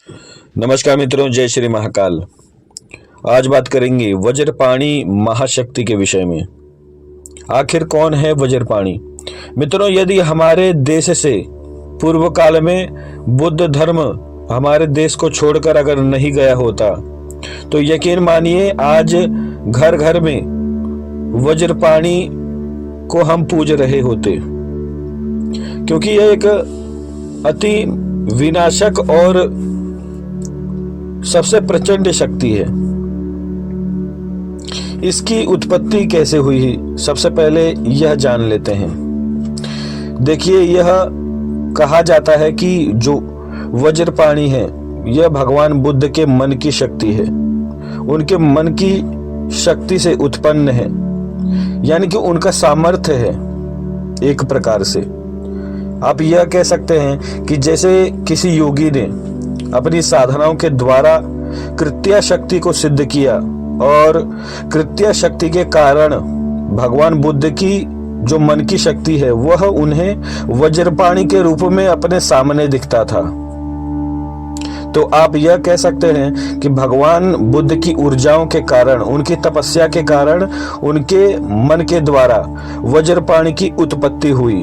नमस्कार मित्रों, जय श्री महाकाल। आज बात करेंगे वज्रपाणी महाशक्ति के विषय में। आखिर कौन है वज्रपाणी? मित्रों, यदि हमारे देश से पूर्व काल में बुद्ध धर्म हमारे देश को छोड़कर अगर नहीं गया होता तो यकीन मानिए आज घर घर में वज्रपाणी को हम पूज रहे होते, क्योंकि यह एक अति विनाशक और सबसे प्रचंड शक्ति है। इसकी उत्पत्ति कैसे हुई, सबसे पहले यह जान लेते हैं। देखिए, यह कहा जाता है कि जो वज्रपाणी है यह भगवान बुद्ध के मन की शक्ति है, उनके मन की शक्ति से उत्पन्न है, यानी कि उनका सामर्थ्य है। एक प्रकार से आप यह कह सकते हैं कि जैसे किसी योगी ने अपनी साधनाओं के द्वारा कृत्या शक्ति को सिद्ध किया और कृत्या शक्ति के कारण भगवान बुद्ध की जो मन की शक्ति है वह उन्हें वज्रपाणी के रूप में अपने सामने दिखता था। तो आप यह कह सकते हैं कि भगवान बुद्ध की ऊर्जाओं के कारण, उनकी तपस्या के कारण, उनके मन के द्वारा वज्रपाणी की उत्पत्ति हुई।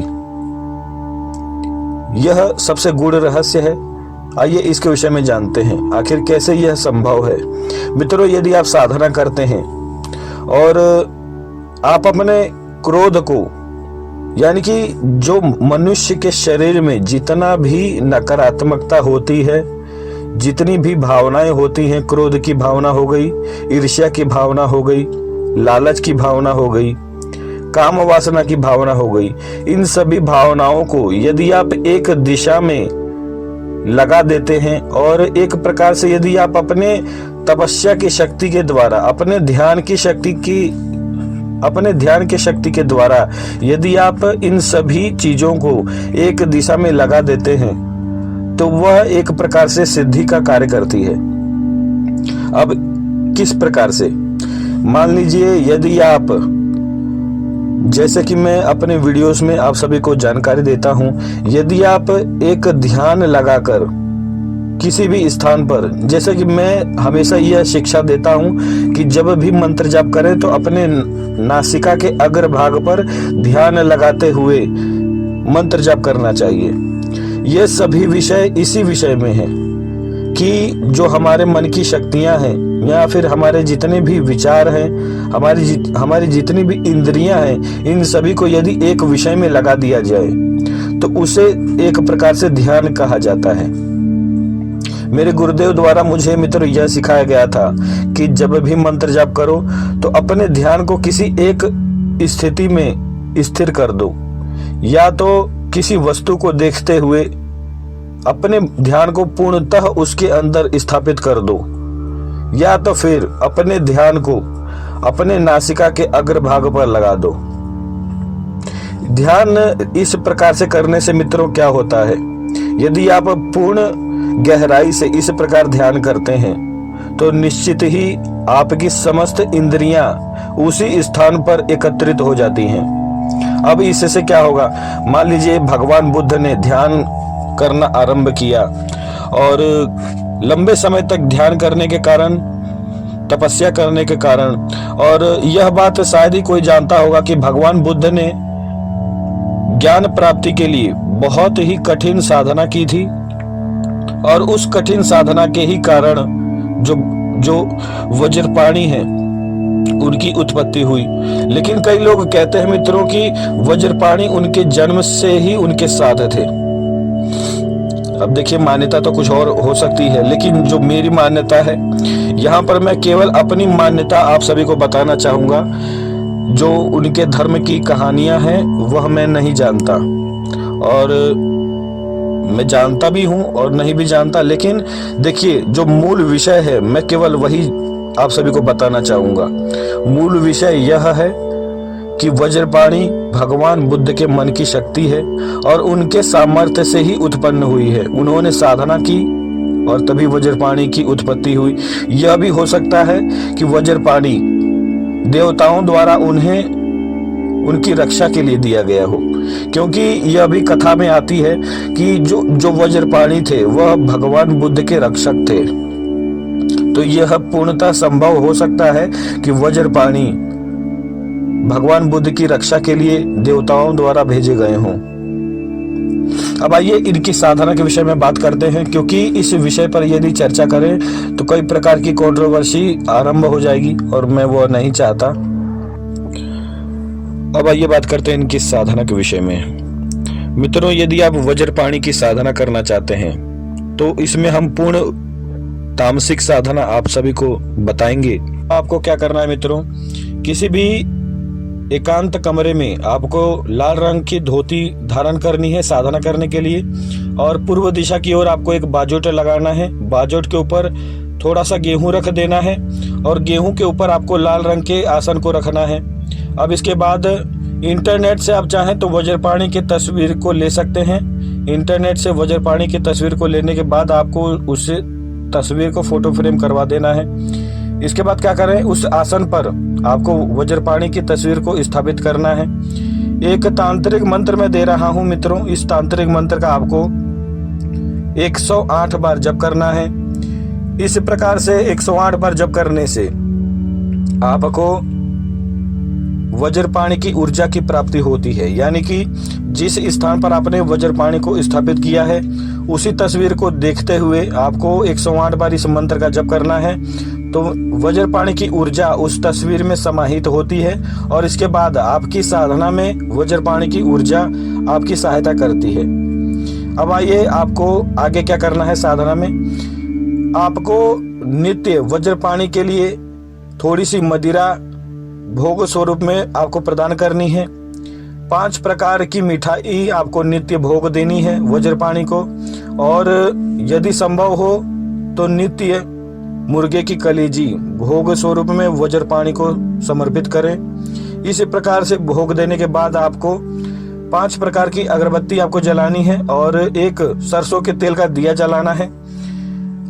यह सबसे गूढ़ रहस्य है। आइए इसके विषय में जानते हैं, आखिर कैसे यह संभव है। मित्रों, यदि आप साधना करते हैं और आप अपने क्रोध को, यानी कि जो मनुष्य के शरीर में जितना भी नकारात्मकता होती है, जितनी भी भावनाएं होती हैं, क्रोध की भावना हो गई, ईर्ष्या की भावना हो गई, लालच की भावना हो गई, काम वासना की भावना हो गई, इन सभी भावनाओं को यदि आप एक दिशा में लगा देते हैं और एक प्रकार से यदि आप अपने तपस्या की शक्ति के द्वारा, अपने ध्यान की शक्ति के द्वारा यदि आप इन सभी चीजों को एक दिशा में लगा देते हैं तो वह एक प्रकार से सिद्धि का कार्य करती है। अब किस प्रकार से? मान लीजिए, यदि आप, जैसे कि मैं अपने वीडियोस में आप सभी को जानकारी देता हूं, यदि आप एक ध्यान लगाकर किसी भी स्थान पर, जैसे कि मैं हमेशा यह शिक्षा देता हूं कि जब भी मंत्र जाप करें तो अपने नासिका के अग्रभाग पर ध्यान लगाते हुए मंत्र जाप करना चाहिए। यह सभी विषय इसी विषय में है कि जो हमारे मन की शक्तियां हैं या फिर हमारे जितने भी विचार हैं, हमारी जितनी भी इंद्रियां हैं, इन सभी को यदि एक विषय में लगा दिया जाए तो उसे एक प्रकार से ध्यान कहा जाता है। मेरे गुरुदेव द्वारा मुझे मित्र यह सिखाया गया था कि जब भी मंत्र जाप करो तो अपने ध्यान को किसी एक स्थिति में स्थिर कर दो, या तो किसी वस्तु को देखते हुए अपने ध्यान को पूर्णतः उसके अंदर स्थापित कर दो, या तो फिर अपने ध्यान को अपने नासिका के अग्रभाग पर लगा दो। ध्यान इस प्रकार से करने से मित्रों क्या होता है, यदि आप पूर्ण गहराई से इस प्रकार ध्यान करते हैं तो निश्चित ही आपकी समस्त इंद्रियां उसी स्थान पर एकत्रित हो जाती हैं। अब इससे क्या होगा? मान लीजिए भगवान बुद्ध ने ध्यान करना आरंभ किया और लंबे समय तक ध्यान करने के कारण, तपस्या करने के कारण, और यह बात शायद ही कोई जानता होगा कि भगवान बुद्ध ने ज्ञान प्राप्ति के लिए बहुत ही कठिन साधना की थी और उस कठिन साधना के ही कारण जो वज्रपाणी है उनकी उत्पत्ति हुई। लेकिन कई लोग कहते हैं मित्रों कि वज्रपाणी उनके जन्म से ही उनके साथ थे। अब देखिए, मान्यता तो कुछ और हो सकती है, लेकिन जो मेरी मान्यता है, यहाँ पर मैं केवल अपनी मान्यता आप सभी को बताना चाहूंगा। जो उनके धर्म की कहानियां हैं वह मैं नहीं जानता, और मैं जानता भी हूं और नहीं भी जानता, लेकिन देखिए जो मूल विषय है मैं केवल वही आप सभी को बताना चाहूंगा। मूल विषय यह है कि वज्रपाणी भगवान बुद्ध के मन की शक्ति है और उनके सामर्थ्य से ही उत्पन्न हुई है। उन्होंने साधना की और तभी वज्रपाणी की उत्पत्ति हुई। यह भी हो सकता है कि वज्रपाणी देवताओं द्वारा उन्हें उनकी रक्षा के लिए दिया गया हो। क्योंकि यह भी कथा में आती है कि जो वज्रपाणी थे वह भगवान बुद्ध के रक्षक थे। तो यह पूर्णतः संभव हो सकता है कि वज्रपाणी भगवान बुद्ध की रक्षा के लिए देवताओं द्वारा भेजे गए हों। अब आइए इनकी साधना के विषय में बात करते हैं, क्योंकि इस विषय पर यदि चर्चा करें तो कई प्रकार की कंट्रोवर्सी आरंभ हो जाएगी और मैं वो नहीं चाहता। अब आइए बात करते हैं इनकी साधना के विषय में। मित्रों, यदि आप वज्रपाणी की साधना करना चाहते हैं तो इसमें हम पूर्ण तामसिक साधना आप सभी को बताएंगे। आपको क्या करना है मित्रों, किसी भी एकांत कमरे में आपको लाल रंग की धोती धारण करनी है साधना करने के लिए, और पूर्व दिशा की ओर आपको एक बाजोट लगाना है। बाजोट के ऊपर थोड़ा सा गेहूं रख देना है और गेहूं के ऊपर आपको लाल रंग के आसन को रखना है। अब इसके बाद इंटरनेट से आप चाहें तो वज्रपाणी की तस्वीर को ले सकते हैं। इंटरनेट से वज्रपाणी की तस्वीर को लेने के बाद आपको उस तस्वीर को फोटो फ्रेम करवा देना है। इसके बाद क्या करें, उस आसन पर आपको वज्रपाणी की तस्वीर को स्थापित करना है। एक तांत्रिक मंत्र मैं दे रहा हूं मित्रों, इस तांत्रिक मंत्र का आपको 108 बार जप करना है। इस प्रकार से 108 बार जप करने से आपको वज्रपाणी की ऊर्जा की प्राप्ति होती है। यानी कि जिस स्थान पर आपने वज्रपाणी को स्थापित किया है उसी तस्वीर को देखते हुए आपको 108 बार इस मंत्र का जप करना है। तो वज्रपाणी की ऊर्जा उस तस्वीर में समाहित होती है और इसके बाद आपकी साधना में वज्रपाणी की ऊर्जा आपकी सहायता करती है। अब आइए आपको आगे क्या करना है साधना में। आपको नित्य वज्रपाणी के लिए थोड़ी सी मदिरा भोग स्वरूप में आपको प्रदान करनी है। 5 प्रकार की मिठाई आपको नित्य भोग देनी है वज्रपाणी को, और यदि संभव हो तो नित्य मुर्गे की कलेजी भोग स्वरूप में वज्रपाणी को समर्पित करें। इस प्रकार से भोग देने के बाद आपको 5 प्रकार की अगरबत्ती आपको जलानी है और एक सरसों के तेल का दिया जलाना है,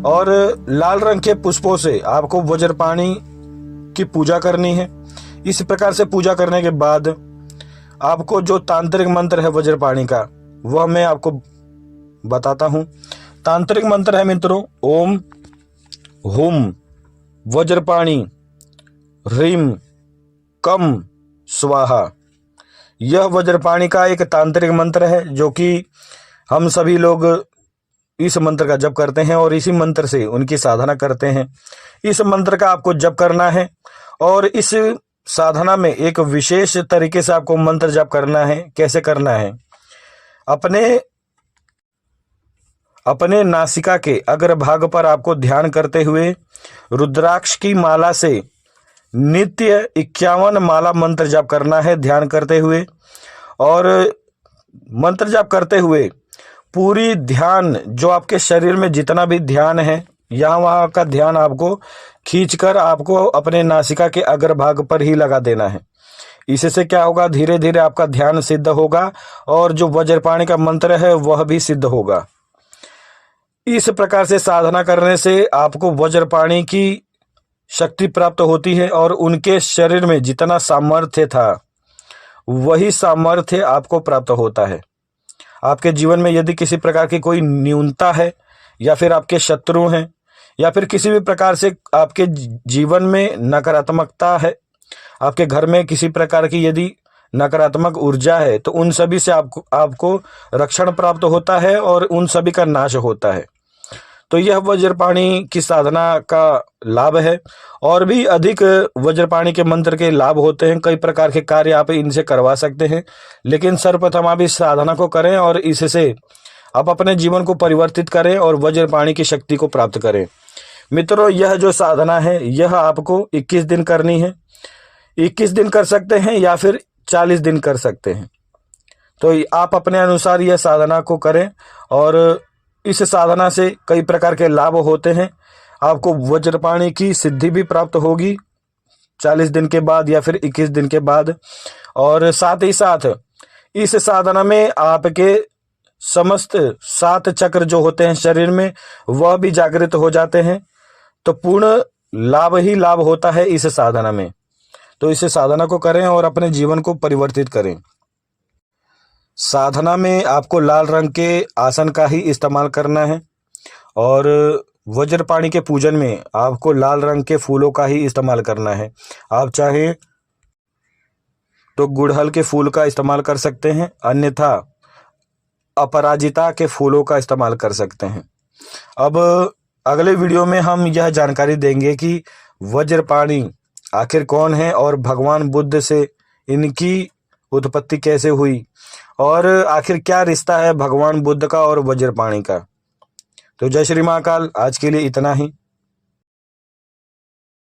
और लाल रंग के पुष्पों से आपको वज्रपाणी की पूजा करनी है। इस प्रकार से पूजा करने के बाद आपको जो तांत्रिक मंत्र है वज्रपाणी का वह मैं आपको बताता हूं। तांत्रिक मंत्र है मित्रों, ओम हुम वज्रपाणी ह्रीम कम स्वाहा। यह वज्रपाणी का एक तांत्रिक मंत्र है जो कि हम सभी लोग इस मंत्र का जप करते हैं और इसी मंत्र से उनकी साधना करते हैं। इस मंत्र का आपको जप करना है और इस साधना में एक विशेष तरीके से आपको मंत्र जप करना है। कैसे करना है, अपने नासिका के अग्रभाग पर आपको ध्यान करते हुए रुद्राक्ष की माला से नित्य 51 माला मंत्र जाप करना है ध्यान करते हुए। और मंत्र जाप करते हुए पूरी ध्यान जो आपके शरीर में जितना भी ध्यान है यहाँ वहाँ का ध्यान आपको खींचकर आपको अपने नासिका के अग्रभाग पर ही लगा देना है। इससे क्या होगा, धीरे धीरे आपका ध्यान सिद्ध होगा और जो वज्रपाणी का मंत्र है वह भी सिद्ध होगा। इस प्रकार से साधना करने से आपको वज्रपाणी की शक्ति प्राप्त होती है और उनके शरीर में जितना सामर्थ्य था वही सामर्थ्य आपको प्राप्त होता है। आपके जीवन में यदि किसी प्रकार की कोई न्यूनता है या फिर आपके शत्रु हैं या फिर किसी भी प्रकार से आपके जीवन में नकारात्मकता है, आपके घर में किसी प्रकार की यदि नकारात्मक ऊर्जा है तो उन सभी से आपको रक्षण प्राप्त होता है और उन सभी का नाश होता है। तो यह वज्रपाणी की साधना का लाभ है। और भी अधिक वज्रपाणी के मंत्र के लाभ होते हैं, कई प्रकार के कार्य आप इनसे करवा सकते हैं, लेकिन सर्वप्रथम आप इस साधना को करें और इससे आप अपने जीवन को परिवर्तित करें और वज्रपाणी की शक्ति को प्राप्त करें। मित्रों, यह जो साधना है यह आपको 21 दिन करनी है। 21 दिन कर सकते हैं या फिर 40 दिन कर सकते हैं, तो आप अपने अनुसार यह साधना को करें और इस साधना से कई प्रकार के लाभ होते हैं। आपको वज्रपाणी की सिद्धि भी प्राप्त होगी 40 दिन के बाद या फिर 21 दिन के बाद। और साथ ही साथ इस साधना में आपके समस्त 7 चक्र जो होते हैं शरीर में वह भी जागृत हो जाते हैं। तो पूर्ण लाभ ही लाभ होता है इस साधना में। तो इसे साधना को करें और अपने जीवन को परिवर्तित करें। साधना में आपको लाल रंग के आसन का ही इस्तेमाल करना है और वज्रपाणी के पूजन में आपको लाल रंग के फूलों का ही इस्तेमाल करना है। आप चाहें तो गुड़हल के फूल का इस्तेमाल कर सकते हैं, अन्यथा अपराजिता के फूलों का इस्तेमाल कर सकते हैं। अब अगले वीडियो में हम यह जानकारी देंगे कि वज्रपाणी आखिर कौन है और भगवान बुद्ध से इनकी उत्पत्ति कैसे हुई और आखिर क्या रिश्ता है भगवान बुद्ध का और वज्रपाणी का। तो जय श्री महाकाल, आज के लिए इतना ही।